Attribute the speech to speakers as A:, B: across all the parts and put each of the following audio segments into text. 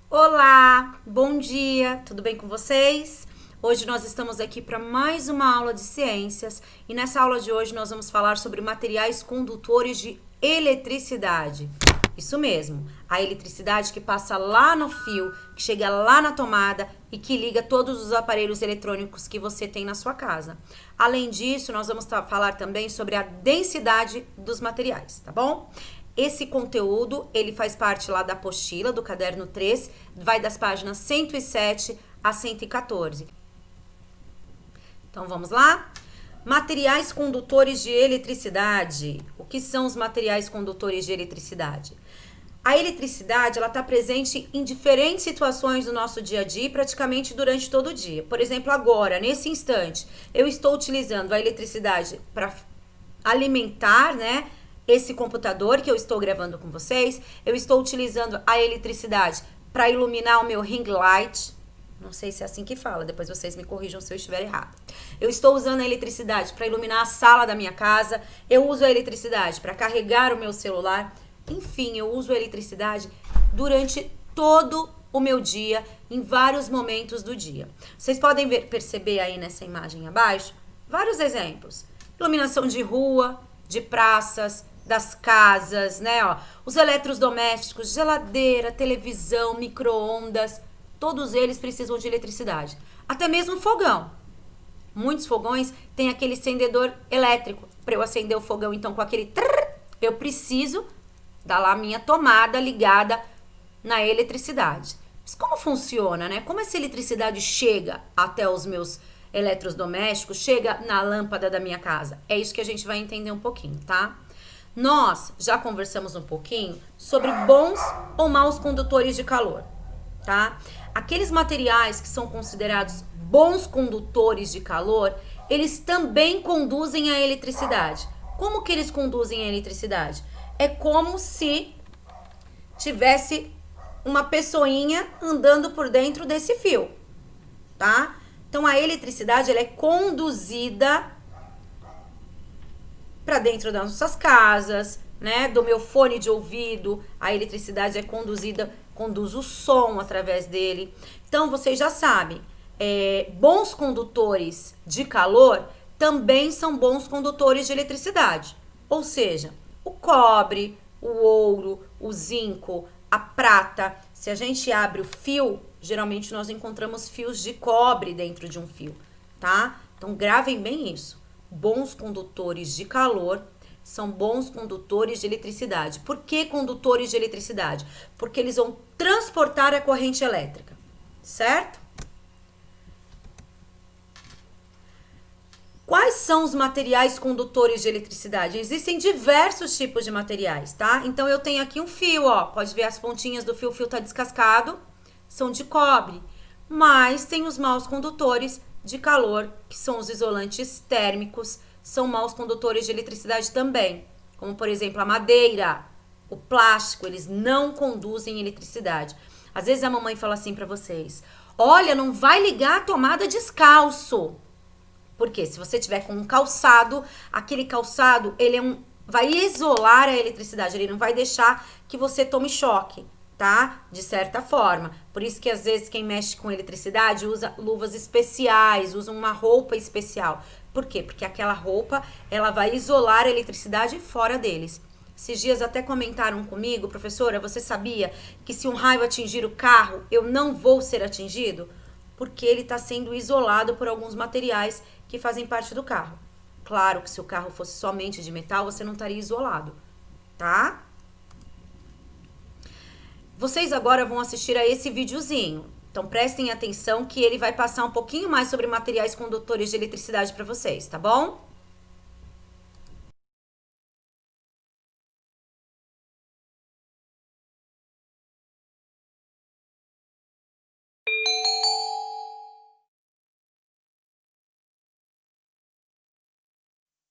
A: Olá, bom dia, tudo bem com vocês? Hoje nós estamos aqui para mais uma aula de ciências e nessa aula de hoje nós vamos falar sobre materiais condutores de eletricidade. Isso mesmo, a eletricidade que passa lá no fio, que chega lá na tomada e que liga todos os aparelhos eletrônicos que você tem na sua casa. Além disso, nós vamos falar também sobre a densidade dos materiais, tá bom? Esse conteúdo, ele faz parte lá da apostila, do caderno 3, vai das páginas 107 a 114. Então, vamos lá? Materiais condutores de eletricidade. O que são os materiais condutores de eletricidade? A eletricidade, ela está presente em diferentes situações do nosso dia a dia, praticamente durante todo o dia. Por exemplo, agora, nesse instante, eu estou utilizando a eletricidade para alimentar, né, esse computador que eu estou gravando com vocês. Eu estou utilizando a eletricidade para iluminar o meu ring light. Não sei se é assim que fala, depois vocês me corrijam se eu estiver errado. Eu estou usando a eletricidade para iluminar a sala da minha casa. Eu uso a eletricidade para carregar o meu celular. Enfim, eu uso a eletricidade durante todo o meu dia, em vários momentos do dia. Vocês podem perceber aí nessa imagem abaixo vários exemplos. Iluminação de rua, de praças, das casas, né? Ó, os eletrodomésticos, geladeira, televisão, micro-ondas, todos eles precisam de eletricidade. Até mesmo fogão. Muitos fogões têm aquele acendedor elétrico. Para eu acender o fogão, então, com aquele trrr, eu preciso dar lá a minha tomada ligada na eletricidade. Mas como funciona, né? Como essa eletricidade chega até os meus eletrodomésticos, chega na lâmpada da minha casa? É isso que a gente vai entender um pouquinho, tá? Nós já conversamos um pouquinho sobre bons ou maus condutores de calor, tá? Aqueles materiais que são considerados bons condutores de calor, eles também conduzem a eletricidade. Como que eles conduzem a eletricidade? É como se tivesse uma pessoinha andando por dentro desse fio, tá? Então a eletricidade, ela é conduzida para dentro das nossas casas, né? Do meu fone de ouvido, a eletricidade é conduzida, conduz o som através dele. Então vocês já sabem, bons condutores de calor também são bons condutores de eletricidade. Ou seja, o cobre, o ouro, o zinco, a prata. Se a gente abre o fio, geralmente nós encontramos fios de cobre dentro de um fio, tá? Então gravem bem isso. Bons condutores de calor são bons condutores de eletricidade. Por que condutores de eletricidade? Porque eles vão transportar a corrente elétrica, certo? Quais são os materiais condutores de eletricidade? Existem diversos tipos de materiais, tá? Então eu tenho aqui um fio, ó. Pode ver as pontinhas do fio, o fio tá descascado, são de cobre. Mas tem os maus condutores de calor, que são os isolantes térmicos, são maus condutores de eletricidade também. Como, por exemplo, a madeira, o plástico, eles não conduzem eletricidade. Às vezes a mamãe fala assim pra vocês: olha, não vai ligar a tomada descalço. Porque se você tiver com um calçado, aquele calçado, ele vai isolar a eletricidade, ele não vai deixar que você tome choque, tá? De certa forma. Por isso que às vezes quem mexe com eletricidade usa luvas especiais, usa uma roupa especial. Por quê? Porque aquela roupa, ela vai isolar a eletricidade fora deles. Esses dias até comentaram comigo: professora, você sabia que se um raio atingir o carro, eu não vou ser atingido? Porque ele está sendo isolado por alguns materiais que fazem parte do carro. Claro que se o carro fosse somente de metal, você não estaria isolado, tá? Vocês agora vão assistir a esse videozinho. Então prestem atenção que ele vai passar um pouquinho mais sobre materiais condutores de eletricidade para vocês, tá bom?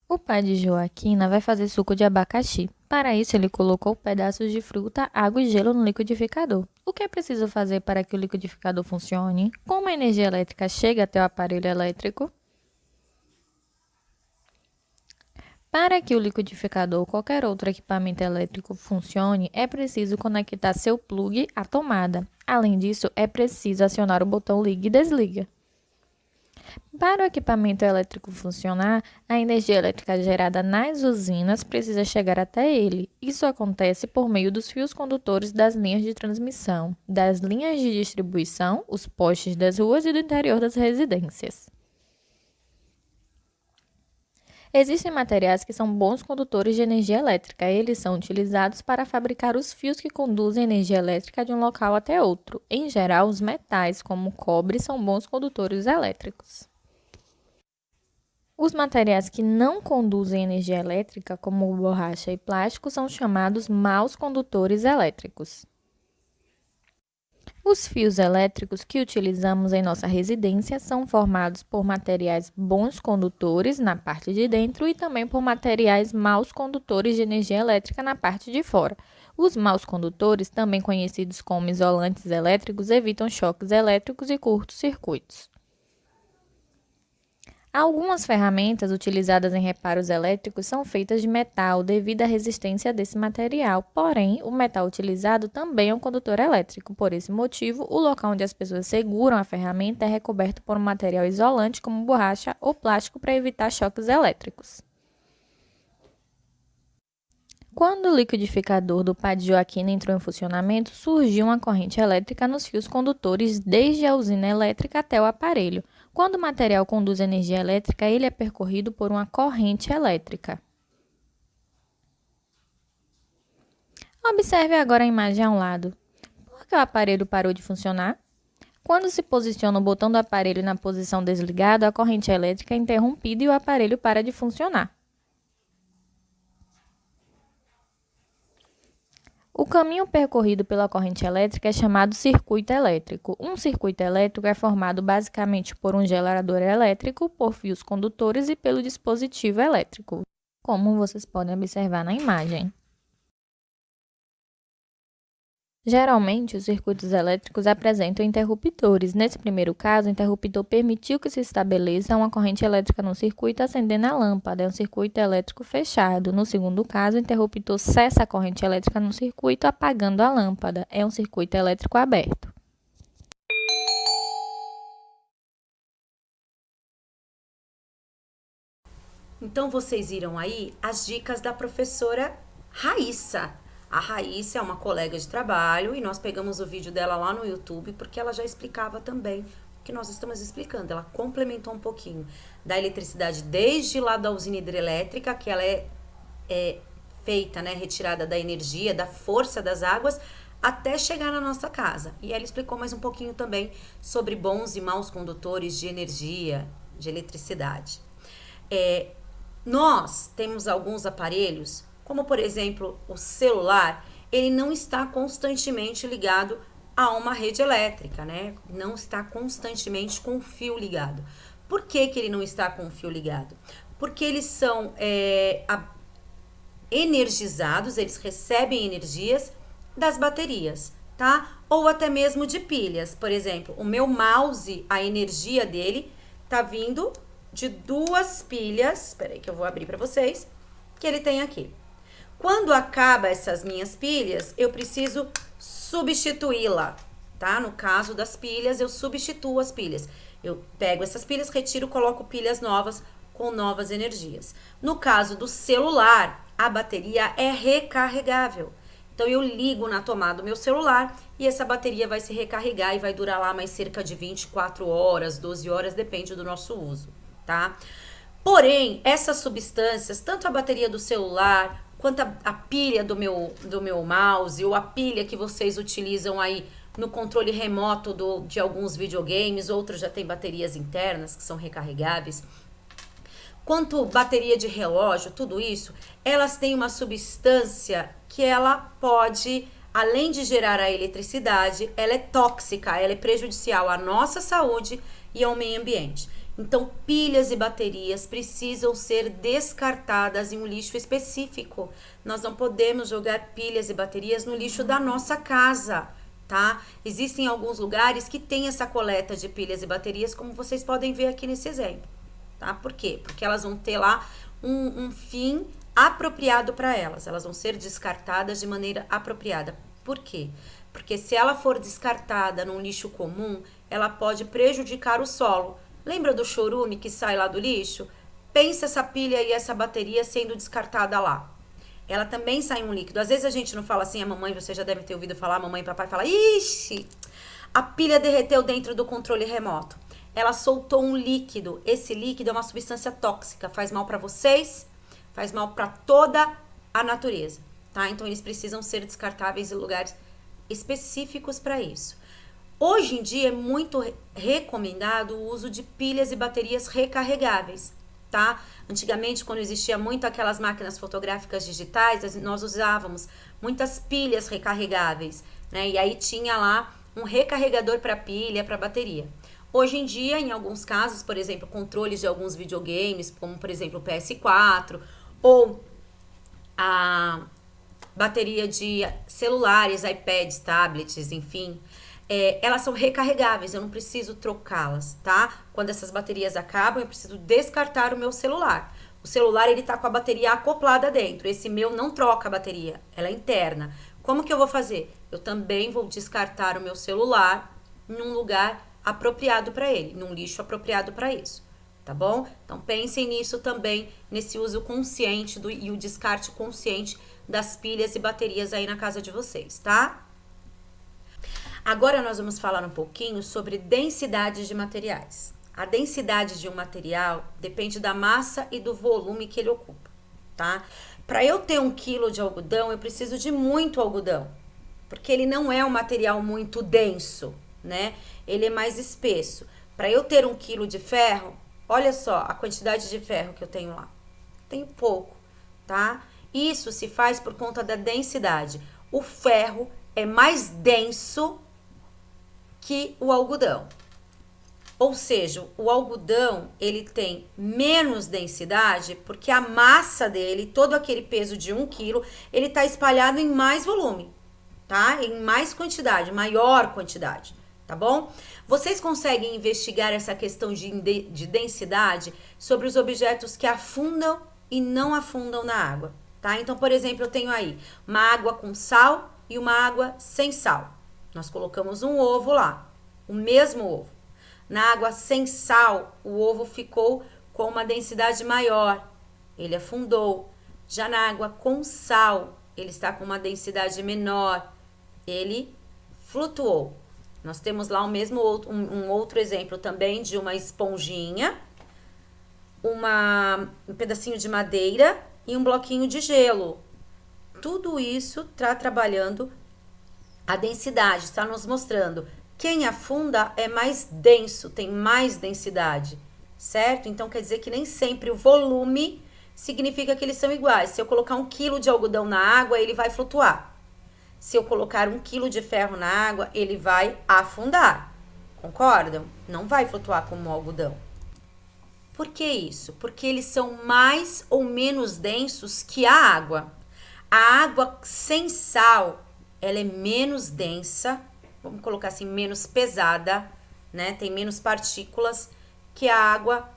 B: O pai de Joaquina vai fazer suco de abacaxi. Para isso, ele colocou pedaços de fruta, água e gelo no liquidificador. O que é preciso fazer para que o liquidificador funcione? Como a energia elétrica chega até o aparelho elétrico? Para que o liquidificador ou qualquer outro equipamento elétrico funcione, é preciso conectar seu plugue à tomada. Além disso, é preciso acionar o botão liga e desliga. Para o equipamento elétrico funcionar, a energia elétrica gerada nas usinas precisa chegar até ele. Isso acontece por meio dos fios condutores das linhas de transmissão, das linhas de distribuição, os postes das ruas e do interior das residências. Existem materiais que são bons condutores de energia elétrica. Eles são utilizados para fabricar os fios que conduzem energia elétrica de um local até outro. Em geral, os metais, como o cobre, são bons condutores elétricos. Os materiais que não conduzem energia elétrica, como borracha e plástico, são chamados maus condutores elétricos. Os fios elétricos que utilizamos em nossa residência são formados por materiais bons condutores na parte de dentro e também por materiais maus condutores de energia elétrica na parte de fora. Os maus condutores, também conhecidos como isolantes elétricos, evitam choques elétricos e curtos-circuitos. Algumas ferramentas utilizadas em reparos elétricos são feitas de metal devido à resistência desse material, porém, o metal utilizado também é um condutor elétrico. Por esse motivo, o local onde as pessoas seguram a ferramenta é recoberto por um material isolante como borracha ou plástico para evitar choques elétricos. Quando o liquidificador do pai de Joaquina entrou em funcionamento, surgiu uma corrente elétrica nos fios condutores desde a usina elétrica até o aparelho. Quando o material conduz energia elétrica, ele é percorrido por uma corrente elétrica. Observe agora a imagem ao lado. Por que o aparelho parou de funcionar? Quando se posiciona o botão do aparelho na posição desligada, a corrente elétrica é interrompida e o aparelho para de funcionar. O caminho percorrido pela corrente elétrica é chamado circuito elétrico. Um circuito elétrico é formado basicamente por um gerador elétrico, por fios condutores e pelo dispositivo elétrico, como vocês podem observar na imagem. Geralmente, os circuitos elétricos apresentam interruptores. Nesse primeiro caso, o interruptor permitiu que se estabeleça uma corrente elétrica no circuito acendendo a lâmpada. É um circuito elétrico fechado. No segundo caso, o interruptor cessa a corrente elétrica no circuito apagando a lâmpada. É um circuito elétrico aberto.
A: Então, vocês viram aí as dicas da professora Raíssa. A Raíssa é uma colega de trabalho e nós pegamos o vídeo dela lá no YouTube porque ela já explicava também o que nós estamos explicando. Ela complementou um pouquinho da eletricidade desde lá da usina hidrelétrica, que ela é feita, né, retirada da energia, da força das águas, até chegar na nossa casa. E ela explicou mais um pouquinho também sobre bons e maus condutores de energia, de eletricidade. Nós temos alguns aparelhos, como por exemplo o celular, ele não está constantemente ligado a uma rede elétrica, né? Não está constantemente com o fio ligado. Por que que ele não está com o fio ligado? Porque eles são energizados, eles recebem energias das baterias, tá? Ou até mesmo de pilhas. Por exemplo, o meu mouse, a energia dele tá vindo de duas pilhas, espera aí que eu vou abrir para vocês, que ele tem aqui. Quando acaba essas minhas pilhas, eu preciso substituí-la, tá? No caso das pilhas, eu substituo as pilhas. Eu pego essas pilhas, retiro, coloco pilhas novas com novas energias. No caso do celular, a bateria é recarregável. Então, eu ligo na tomada do meu celular e essa bateria vai se recarregar e vai durar lá mais cerca de 24 horas, 12 horas, depende do nosso uso, tá? Porém, essas substâncias, tanto a bateria do celular, quanto a pilha do meu mouse, ou a pilha que vocês utilizam aí no controle remoto de alguns videogames, outros já tem baterias internas que são recarregáveis, quanto bateria de relógio, tudo isso, elas têm uma substância que ela pode, além de gerar a eletricidade, ela é tóxica, ela é prejudicial à nossa saúde e ao meio ambiente. Então, pilhas e baterias precisam ser descartadas em um lixo específico. Nós não podemos jogar pilhas e baterias no lixo da nossa casa, tá? Existem alguns lugares que tem essa coleta de pilhas e baterias, como vocês podem ver aqui nesse exemplo, tá? Por quê? Porque elas vão ter lá um fim apropriado para elas. Elas vão ser descartadas de maneira apropriada. Por quê? Porque se ela for descartada num lixo comum, ela pode prejudicar o solo. Lembra do chorume que sai lá do lixo? Pensa essa pilha e essa bateria sendo descartada lá. Ela também sai um líquido. Às vezes a gente não fala assim, a mamãe, você já deve ter ouvido falar, a mamãe e papai fala, ixi, a pilha derreteu dentro do controle remoto. Ela soltou um líquido. Esse líquido é uma substância tóxica, faz mal para vocês, faz mal para toda a natureza, tá? Então eles precisam ser descartáveis em lugares específicos para isso. Hoje em dia é muito recomendado o uso de pilhas e baterias recarregáveis, tá? Antigamente, quando existia muito aquelas máquinas fotográficas digitais, nós usávamos muitas pilhas recarregáveis, né? E aí tinha lá um recarregador para pilha, para bateria. Hoje em dia, em alguns casos, por exemplo, controles de alguns videogames, como por exemplo o PS4, ou a bateria de celulares, iPads, tablets, enfim, elas são recarregáveis, eu não preciso trocá-las, tá? Quando essas baterias acabam, eu preciso descartar o meu celular. O celular, ele tá com a bateria acoplada dentro. Esse meu não troca a bateria, ela é interna. Como que eu vou fazer? Eu também vou descartar o meu celular num lugar apropriado para ele, num lixo apropriado para isso, tá bom? Então pensem nisso também, nesse uso consciente e o descarte consciente das pilhas e baterias aí na casa de vocês, tá? Agora nós vamos falar um pouquinho sobre densidade de materiais. A densidade de um material depende da massa e do volume que ele ocupa, tá? Para eu ter 1 quilo de algodão, eu preciso de muito algodão, porque ele não é um material muito denso, né? Ele é mais espesso. Para eu ter 1 quilo de ferro, olha só a quantidade de ferro que eu tenho lá. Tenho pouco, tá? Isso se faz por conta da densidade. O ferro é mais denso que o algodão. Ou seja, o algodão, ele tem menos densidade porque a massa dele, todo aquele peso de 1 quilo, ele tá espalhado em mais volume, tá? Em mais quantidade, maior quantidade, tá bom? Vocês conseguem investigar essa questão de densidade sobre os objetos que afundam e não afundam na água, tá? Então, por exemplo, eu tenho aí uma água com sal e uma água sem sal. Nós colocamos um ovo lá, o mesmo ovo. Na água sem sal, o ovo ficou com uma densidade maior, ele afundou. Já na água com sal, ele está com uma densidade menor, ele flutuou. Nós temos lá um outro exemplo também de uma esponjinha, um pedacinho de madeira e um bloquinho de gelo. Tudo isso está trabalhando a densidade, está nos mostrando. Quem afunda é mais denso, tem mais densidade, certo? Então quer dizer que nem sempre o volume significa que eles são iguais. Se eu colocar 1 quilo de algodão na água, ele vai flutuar. Se eu colocar 1 quilo de ferro na água, ele vai afundar. Concordam? Não vai flutuar como o algodão. Por que isso? Porque eles são mais ou menos densos que a água. A água sem sal, ela é menos densa, vamos colocar assim, menos pesada, né? Tem menos partículas que a água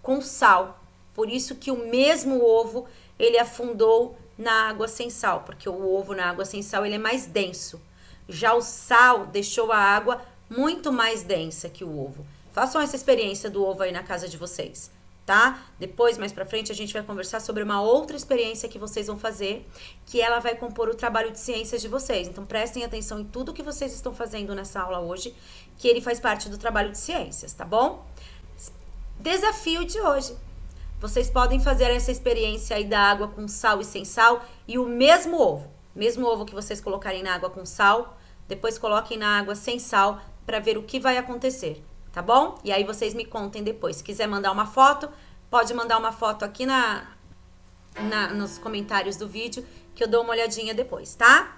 A: com sal. Por isso que o mesmo ovo, ele afundou na água sem sal, porque o ovo na água sem sal, ele é mais denso. Já o sal deixou a água muito mais densa que o ovo. Façam essa experiência do ovo aí na casa de vocês, tá? Depois, mais pra frente, a gente vai conversar sobre uma outra experiência que vocês vão fazer, que ela vai compor o trabalho de ciências de vocês. Então, prestem atenção em tudo que vocês estão fazendo nessa aula hoje, que ele faz parte do trabalho de ciências, tá bom? Desafio de hoje. Vocês podem fazer essa experiência aí da água com sal e sem sal e o mesmo ovo que vocês colocarem na água com sal, depois coloquem na água sem sal para ver o que vai acontecer. Tá bom? E aí vocês me contem depois. Se quiser mandar uma foto, pode mandar uma foto aqui nos comentários do vídeo, que eu dou uma olhadinha depois, tá?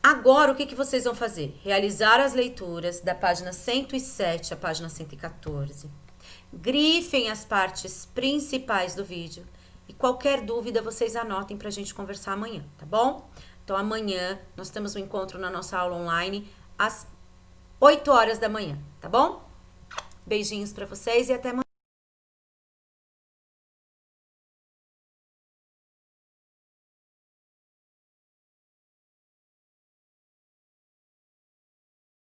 A: Agora, o que vocês vão fazer? Realizar as leituras da página 107 à página 114. Grifem as partes principais do vídeo. E qualquer dúvida, vocês anotem pra gente conversar amanhã, tá bom? Então, amanhã, nós temos um encontro na nossa aula online às 8 horas da manhã, tá bom? Beijinhos pra vocês e até amanhã.